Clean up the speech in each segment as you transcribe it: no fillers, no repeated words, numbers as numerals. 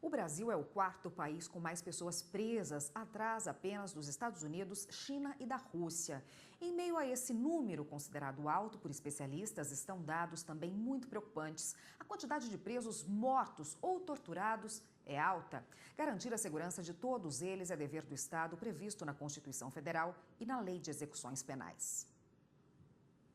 O Brasil é o quarto país com mais pessoas presas, atrás apenas dos Estados Unidos, China e da Rússia. Em meio a esse número considerado alto por especialistas, estão dados também muito preocupantes. A quantidade de presos mortos ou torturados é alta. Garantir a segurança de todos eles é dever do Estado previsto na Constituição Federal e na Lei de Execuções Penais.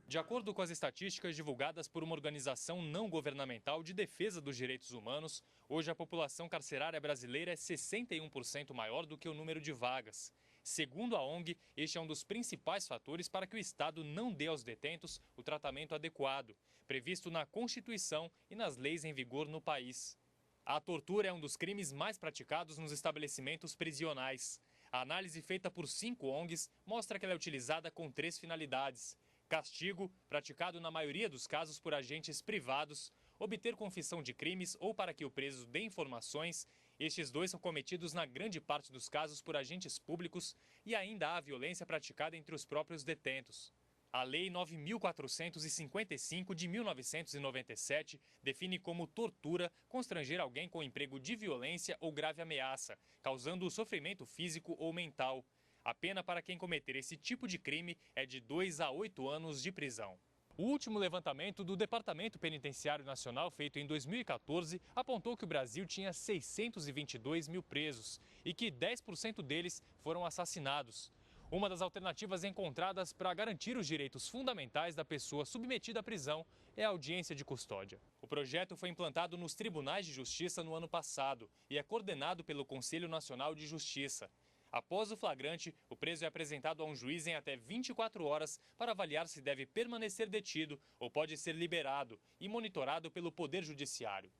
De acordo com as estatísticas divulgadas por uma organização não governamental de defesa dos direitos humanos, hoje a população carcerária brasileira é 61% maior do que o número de vagas. Segundo a ONG, este é um dos principais fatores para que o Estado não dê aos detentos o tratamento adequado, previsto na Constituição e nas leis em vigor no país. A tortura é um dos crimes mais praticados nos estabelecimentos prisionais. A análise feita por 5 ONGs mostra que ela é utilizada com 3 finalidades: castigo, praticado na maioria dos casos por agentes privados, obter confissão de crimes ou para que o preso dê informações. Estes 2 são cometidos na grande parte dos casos por agentes públicos e ainda há violência praticada entre os próprios detentos. A Lei 9.455 de 1997 define como tortura constranger alguém com emprego de violência ou grave ameaça, causando sofrimento físico ou mental. A pena para quem cometer esse tipo de crime é de 2 a 8 anos de prisão. O último levantamento do Departamento Penitenciário Nacional, feito em 2014, apontou que o Brasil tinha 622 mil presos e que 10% deles foram assassinados. Uma das alternativas encontradas para garantir os direitos fundamentais da pessoa submetida à prisão é a audiência de custódia. O projeto foi implantado nos tribunais de justiça no ano passado e é coordenado pelo Conselho Nacional de Justiça. Após o flagrante, o preso é apresentado a um juiz em até 24 horas para avaliar se deve permanecer detido ou pode ser liberado e monitorado pelo Poder Judiciário.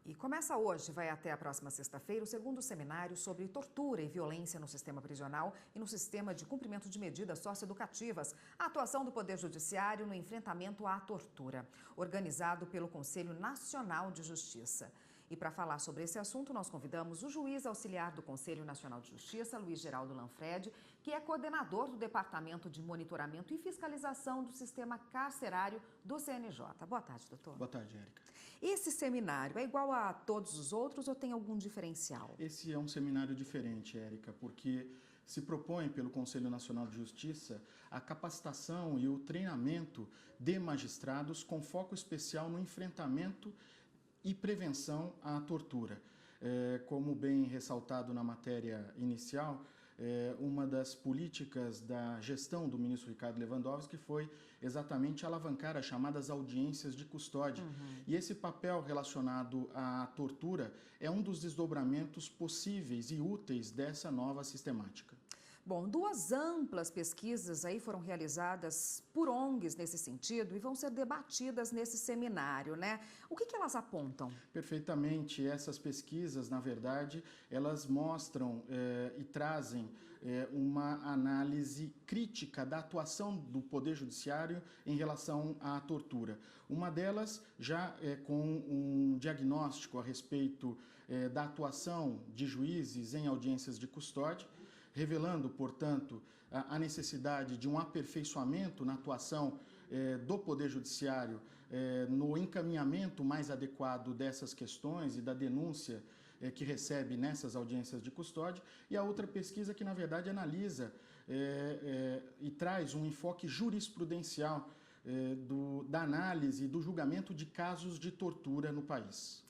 E começa hoje, vai até a próxima sexta-feira, o segundo seminário sobre tortura e violência no sistema prisional e no sistema de cumprimento de medidas socioeducativas, a atuação do Poder Judiciário no enfrentamento à tortura, organizado pelo Conselho Nacional de Justiça. E para falar sobre esse assunto, nós convidamos o juiz auxiliar do Conselho Nacional de Justiça, Luiz Geraldo Lanfredi, que é coordenador do Departamento de Monitoramento e Fiscalização do Sistema Carcerário do CNJ. Boa tarde, doutor. Boa tarde, Érica. Esse seminário é igual a todos os outros ou tem algum diferencial? Esse é um seminário diferente, Érica, porque se propõe pelo Conselho Nacional de Justiça a capacitação e o treinamento de magistrados com foco especial no enfrentamento e prevenção à tortura. Como bem ressaltado na matéria inicial, uma das políticas da gestão do ministro Ricardo Lewandowski foi exatamente alavancar as chamadas audiências de custódia. E esse papel relacionado à tortura é um dos desdobramentos possíveis e úteis dessa nova sistemática. Bom, 2 amplas pesquisas aí foram realizadas por ONGs nesse sentido e vão ser debatidas nesse seminário, né? O que elas apontam? Perfeitamente. Essas pesquisas, na verdade, elas mostram e trazem uma análise crítica da atuação do Poder Judiciário em relação à tortura. Uma delas já com um diagnóstico a respeito da atuação de juízes em audiências de custódia, revelando, portanto, a necessidade de um aperfeiçoamento na atuação do Poder Judiciário no encaminhamento mais adequado dessas questões e da denúncia que recebe nessas audiências de custódia, e a outra pesquisa que, na verdade, analisa e traz um enfoque jurisprudencial da análise e do julgamento de casos de tortura no país.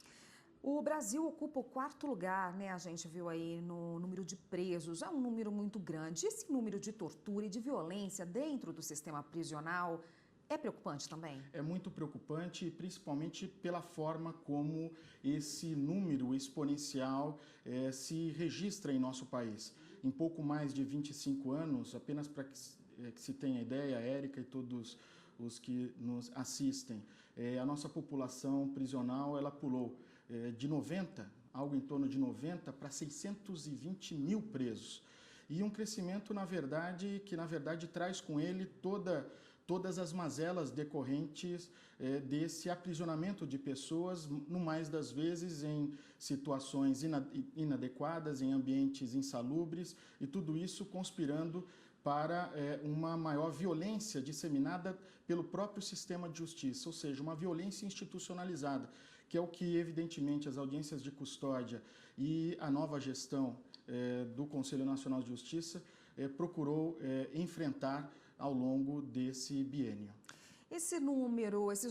O Brasil ocupa o 4º lugar, né? A gente viu aí no número de presos, é um número muito grande. Esse número de tortura e de violência dentro do sistema prisional é preocupante também? É muito preocupante, principalmente pela forma como esse número exponencial se registra em nosso país. Em pouco mais de 25 anos, apenas para que se tenha ideia, Érica e todos os que nos assistem, a nossa população prisional ela pulou de 90, algo em torno de 90, para 620 mil presos. E um crescimento, que na verdade traz com ele todas as mazelas decorrentes desse aprisionamento de pessoas, no mais das vezes em situações inadequadas, em ambientes insalubres, e tudo isso conspirando para uma maior violência disseminada pelo próprio sistema de justiça, ou seja, uma violência institucionalizada, que é o que, evidentemente, as audiências de custódia e a nova gestão do Conselho Nacional de Justiça procurou enfrentar ao longo desse biênio. Esses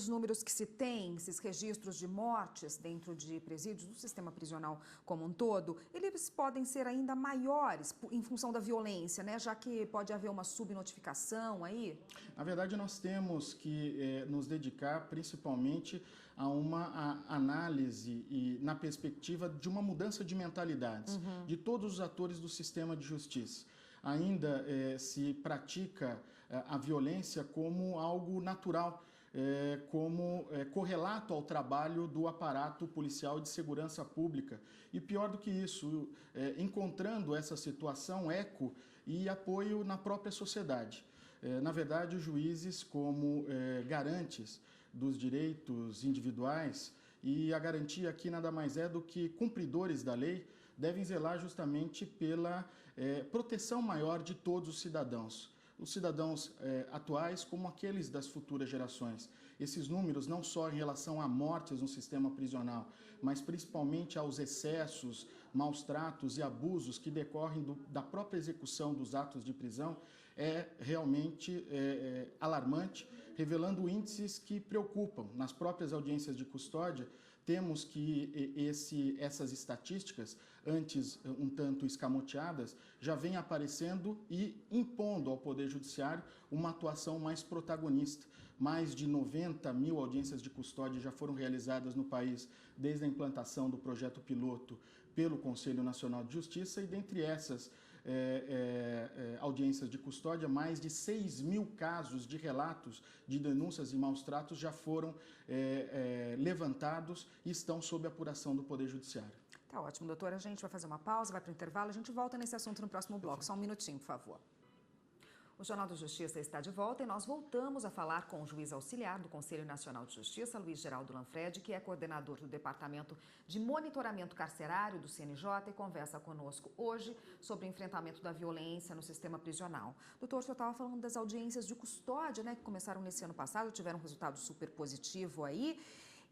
números que se tem, esses registros de mortes dentro de presídios, do sistema prisional como um todo, eles podem ser ainda maiores em função da violência, né? Já que pode haver uma subnotificação aí? Na verdade, nós temos que nos dedicar principalmente a uma análise e na perspectiva de uma mudança de mentalidades de todos os atores do sistema de justiça. Ainda se pratica a violência como algo natural, como correlato ao trabalho do aparato policial de segurança pública. E pior do que isso, encontrando essa situação eco e apoio na própria sociedade. Na verdade, os juízes, como garantes dos direitos individuais, e a garantia aqui nada mais é do que cumpridores da lei, devem zelar justamente pela proteção maior de todos os cidadãos atuais como aqueles das futuras gerações. Esses números não só em relação a mortes no sistema prisional, mas principalmente aos excessos, maus tratos e abusos que decorrem da própria execução dos atos de prisão, é realmente alarmante, revelando índices que preocupam. Nas próprias audiências de custódia, temos que essas estatísticas, antes um tanto escamoteadas, já vêm aparecendo e impondo ao Poder Judiciário uma atuação mais protagonista. Mais de 90 mil audiências de custódia já foram realizadas no país desde a implantação do projeto piloto pelo Conselho Nacional de Justiça e, dentre essas audiências de custódia, mais de 6 mil casos de relatos de denúncias e maus tratos já foram levantados e estão sob apuração do Poder Judiciário. Tá ótimo, doutora. A gente vai fazer uma pausa, vai para o intervalo, a gente volta nesse assunto no próximo bloco. Só um minutinho, por favor. O Jornal da Justiça está de volta e nós voltamos a falar com o juiz auxiliar do Conselho Nacional de Justiça, Luiz Geraldo Lanfredi, que é coordenador do Departamento de Monitoramento Carcerário do CNJ e conversa conosco hoje sobre o enfrentamento da violência no sistema prisional. Doutor, o senhor estava falando das audiências de custódia, né, que começaram nesse ano passado, tiveram um resultado super positivo aí,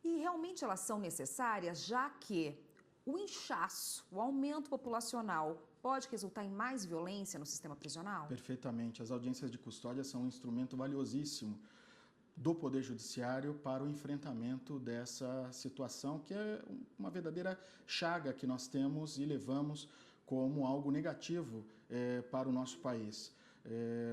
e realmente elas são necessárias, já que o inchaço, o aumento populacional pode resultar em mais violência no sistema prisional? Perfeitamente. As audiências de custódia são um instrumento valiosíssimo do Poder Judiciário para o enfrentamento dessa situação, que é uma verdadeira chaga que nós temos e levamos como algo negativo para o nosso país.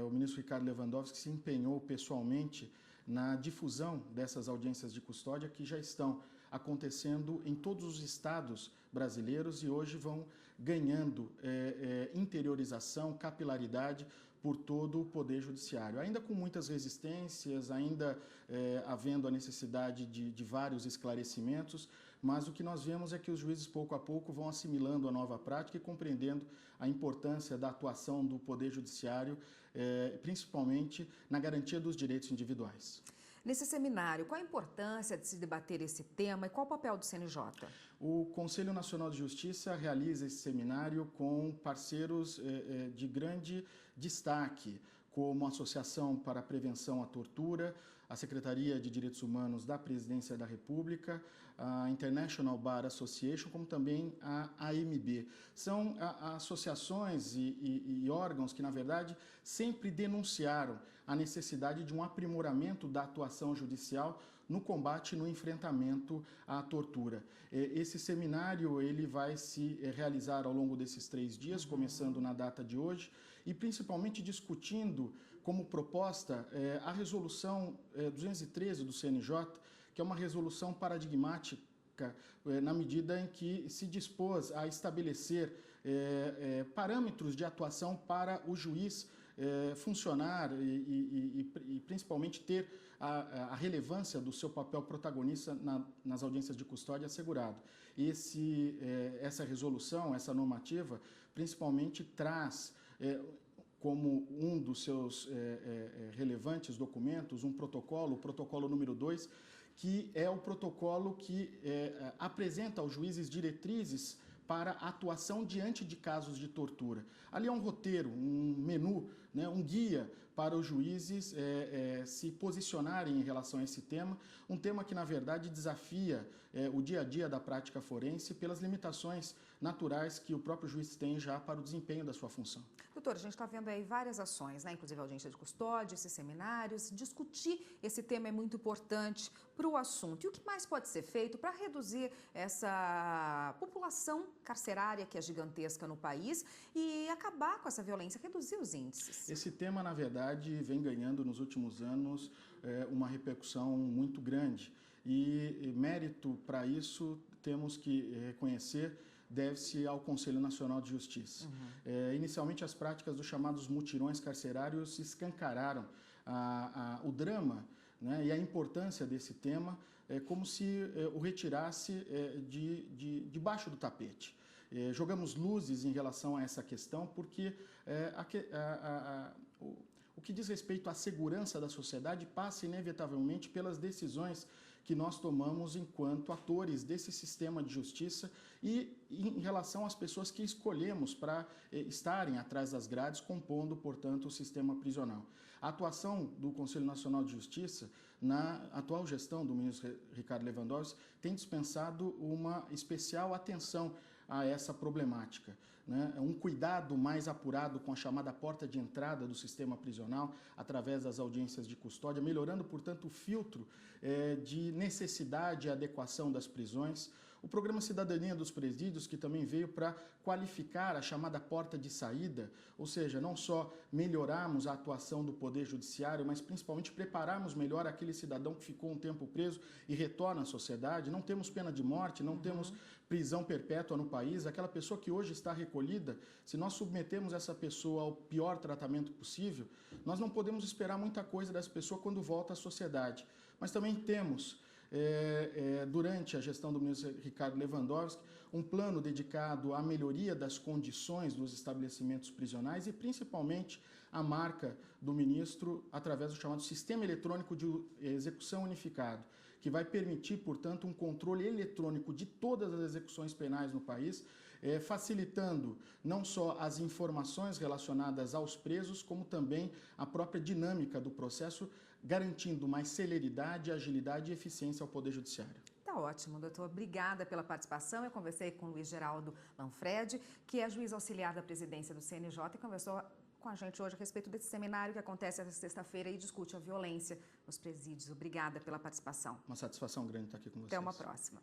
O ministro Ricardo Lewandowski se empenhou pessoalmente na difusão dessas audiências de custódia que já estão acontecendo em todos os estados brasileiros e hoje vão ganhando interiorização, capilaridade por todo o Poder Judiciário. Ainda com muitas resistências, ainda havendo a necessidade de vários esclarecimentos, mas o que nós vemos é que os juízes pouco a pouco vão assimilando a nova prática e compreendendo a importância da atuação do Poder Judiciário, principalmente na garantia dos direitos individuais. Nesse seminário, qual a importância de se debater esse tema e qual o papel do CNJ? O Conselho Nacional de Justiça realiza esse seminário com parceiros de grande destaque, como a Associação para a Prevenção à Tortura, a Secretaria de Direitos Humanos da Presidência da República, a International Bar Association, como também a AMB. São associações e órgãos que, na verdade, sempre denunciaram a necessidade de um aprimoramento da atuação judicial no combate e no enfrentamento à tortura. Esse seminário ele vai se realizar ao longo desses 3 dias, começando na data de hoje, e principalmente discutindo como proposta a resolução 213 do CNJ, que é uma resolução paradigmática na medida em que se dispôs a estabelecer parâmetros de atuação para o juiz funcionar e principalmente ter a relevância do seu papel protagonista nas audiências de custódia assegurado. Essa resolução, essa normativa, principalmente traz como um dos seus relevantes documentos um protocolo, o protocolo número 2, que é o protocolo que apresenta aos juízes diretrizes para atuação diante de casos de tortura. Ali é um roteiro, um menu, né, um guia para os juízes se posicionarem em relação a esse tema, um tema que, na verdade, desafia o dia a dia da prática forense pelas limitações naturais que o próprio juiz tem já para o desempenho da sua função. Doutor, a gente está vendo aí várias ações, né? Inclusive a audiência de custódia, esses seminários. Discutir esse tema é muito importante para o assunto. E o que mais pode ser feito para reduzir essa população carcerária que é gigantesca no país e acabar com essa violência, reduzir os índices? Esse tema, na verdade, vem ganhando nos últimos anos uma repercussão muito grande. E mérito para isso temos que reconhecer deve-se ao Conselho Nacional de Justiça. Inicialmente, as práticas dos chamados mutirões carcerários escancararam o drama, né, e a importância desse tema, como se o retirasse debaixo do tapete. Jogamos luzes em relação a essa questão porque o que diz respeito à segurança da sociedade passa inevitavelmente pelas decisões que nós tomamos enquanto atores desse sistema de justiça e em relação às pessoas que escolhemos para estarem atrás das grades, compondo, portanto, o sistema prisional. A atuação do Conselho Nacional de Justiça, na atual gestão do ministro Ricardo Lewandowski, tem dispensado uma especial atenção a essa problemática, né? Um cuidado mais apurado com a chamada porta de entrada do sistema prisional, através das audiências de custódia, melhorando, portanto, o filtro de necessidade e adequação das prisões. O programa Cidadania dos Presídios, que também veio para qualificar a chamada porta de saída, ou seja, não só melhorarmos a atuação do Poder Judiciário, mas principalmente prepararmos melhor aquele cidadão que ficou um tempo preso e retorna à sociedade. Não temos pena de morte, não temos prisão perpétua no país. Aquela pessoa que hoje está recolhida, se nós submetemos essa pessoa ao pior tratamento possível, nós não podemos esperar muita coisa dessa pessoa quando volta à sociedade. Mas também temos, durante a gestão do ministro Ricardo Lewandowski, um plano dedicado à melhoria das condições dos estabelecimentos prisionais e principalmente a marca do ministro através do chamado Sistema Eletrônico de Execução Unificado, que vai permitir, portanto, um controle eletrônico de todas as execuções penais no país, facilitando não só as informações relacionadas aos presos, como também a própria dinâmica do processo, garantindo mais celeridade, agilidade e eficiência ao Poder Judiciário. Tá ótimo, doutor. Obrigada pela participação. Eu conversei com o Luiz Geraldo Manfredi, que é juiz auxiliar da presidência do CNJ e conversou com a gente hoje a respeito desse seminário que acontece esta sexta-feira e discute a violência nos presídios. Obrigada pela participação. Uma satisfação grande estar aqui com vocês. Até uma próxima.